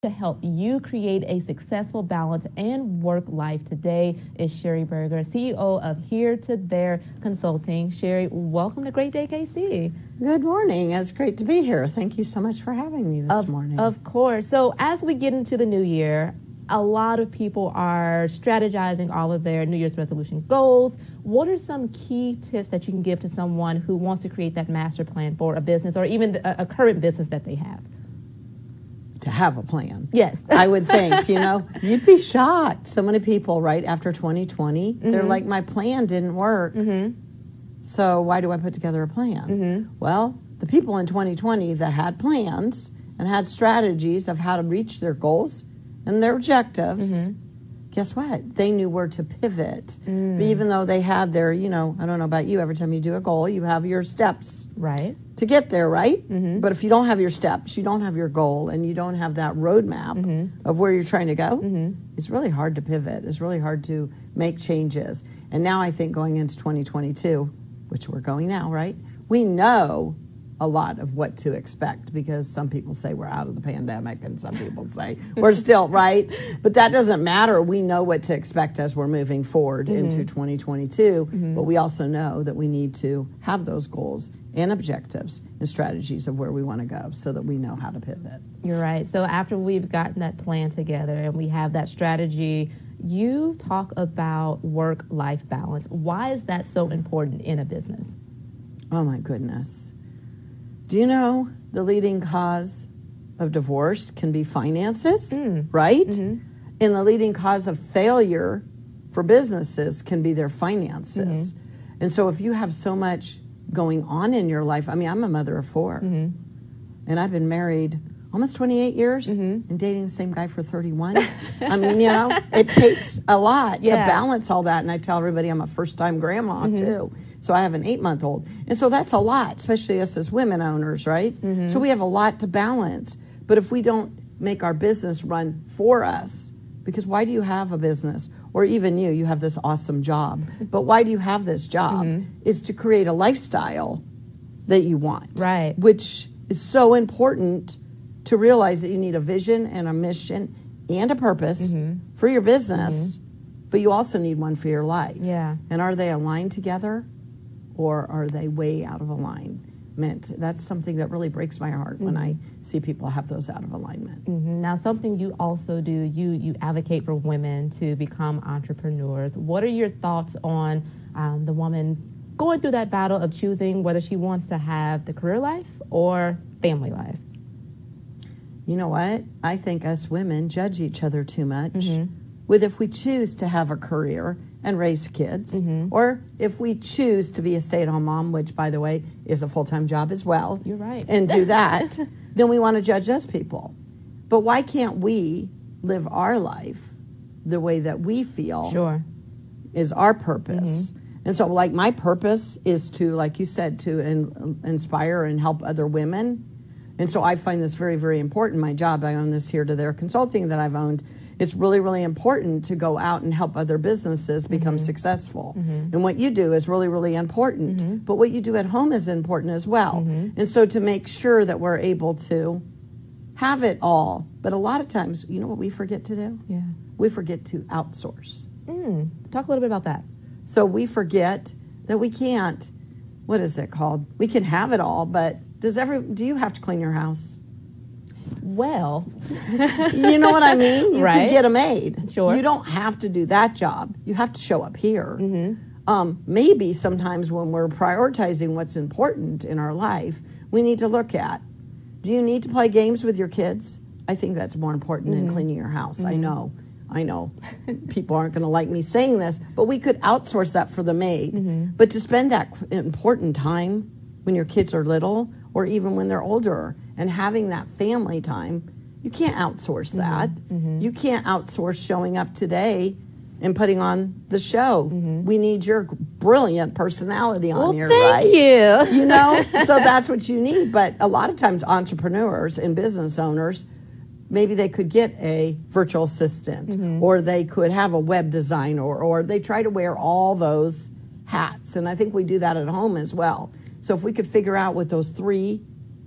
to help you create a successful balance and work life today is Sherry Berger, CEO of Here to There Consulting. Sherry, welcome to GreatDayKC. Good morning. It's great to be here. Thank you so much for having me this morning. Of course. So as we get into the new year, a lot of people are strategizing all of their New Year's resolution goals. What are some key tips that you can give to someone who wants to create that master plan for a business or even a current business that they have? To have a plan. Yes. I would think, you'd be shocked. So many people, right after 2020, they're like, my plan didn't work. So why do I put together a plan? Well, the people in 2020 that had plans and had strategies of how to reach their goals and their objectives, guess what? They knew where to pivot. But even though they had their, I don't know about you, every time you do a goal, you have your steps. Right. To get there, right? But if you don't have your steps, you don't have your goal, and you don't have that roadmap of where you're trying to go, it's really hard to pivot. It's really hard to make changes. And now I think going into 2022, which we're going now, right? We know a lot of what to expect because some people say we're out of the pandemic and some people say we're still, right? But that doesn't matter. We know what to expect as we're moving forward into 2022, but we also know that we need to have those goals and objectives and strategies of where we want to go so that we know how to pivot. You're right. So after we've gotten that plan together and we have that strategy, you talk about work-life balance. Why is that so important in a business? Oh my goodness. Do you know the leading cause of divorce can be finances, right? And the leading cause of failure for businesses can be their finances. And so if you have so much going on in your life, I mean, I'm a mother of 4, and I've been married almost 28 years and dating the same guy for 31. I mean, it takes a lot to balance all that. And I tell everybody I'm a first-time grandma, too. So I have an 8-month-old. And so that's a lot, especially us as women owners, right? So we have a lot to balance. But if we don't make our business run for us, because why do you have a business? Or even you have this awesome job. But why do you have this job? Is to create a lifestyle that you want. Right. Which is so important to realize that you need a vision and a mission and a purpose for your business, but you also need one for your life. Yeah. And are they aligned together, or are they way out of alignment? That's something that really breaks my heart when I see people have those out of alignment. Now, something you also do, you advocate for women to become entrepreneurs. What are your thoughts on the woman going through that battle of choosing whether she wants to have the career life or family life? You know what? I think us women judge each other too much with if we choose to have a career and raise kids, or if we choose to be a stay-at-home mom, which, by the way, is a full-time job as well. You're right. And do that, then we want to judge us people. But why can't we live our life the way that we feel is our purpose? And so, like, my purpose is to, like you said, to inspire and help other women. And so I find this very, very important. My job, I own this Here to There Consulting that I've owned. It's really, really important to go out and help other businesses become successful. And what you do is really, really important. But what you do at home is important as well. And so to make sure that we're able to have it all. But a lot of times, you know what we forget to do? Yeah. We forget to outsource. Talk a little bit about that. So we forget that we can't, what is it called? We can have it all, but do you have to clean your house? Well, you know what I mean? You right. can get a maid. Sure. You don't have to do that job. You have to show up here. Maybe sometimes when we're prioritizing what's important in our life, we need to look at, do you need to play games with your kids? I think that's more important than cleaning your house. I know. People aren't going to like me saying this, but we could outsource that for the maid. But to spend that important time when your kids are little or even when they're older and having that family time, you can't outsource that. You can't outsource showing up today and putting on the show. We need your brilliant personality on here, right? Thank you. So that's what you need. But a lot of times entrepreneurs and business owners, maybe they could get a virtual assistant or they could have a web designer or they try to wear all those hats. And I think we do that at home as well. So if we could figure out what those 3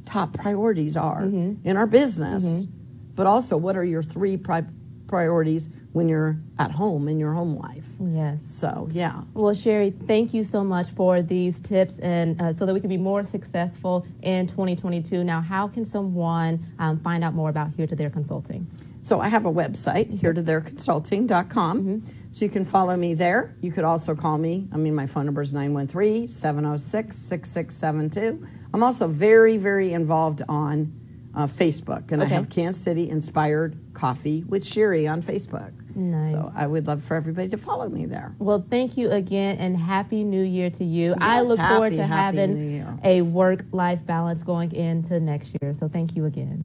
top priorities are in our business, but also what are your three priorities when you're at home in your home life. Yes. So, yeah. Well, Sherry, thank you so much for these tips and so that we can be more successful in 2022. Now, how can someone find out more about Here to There Consulting? So I have a website, heretothereconsulting.com. So you can follow me there. You could also call me. I mean, my phone number is 913-706-6672. I'm also very, very involved on Facebook, and I have Kansas City Inspired Coffee with Sherry on Facebook. Nice. So I would love for everybody to follow me there. Well, thank you again, and Happy New Year to you. Yes, I look forward to happy New having Year. a work-life balance going into next year. So thank you again.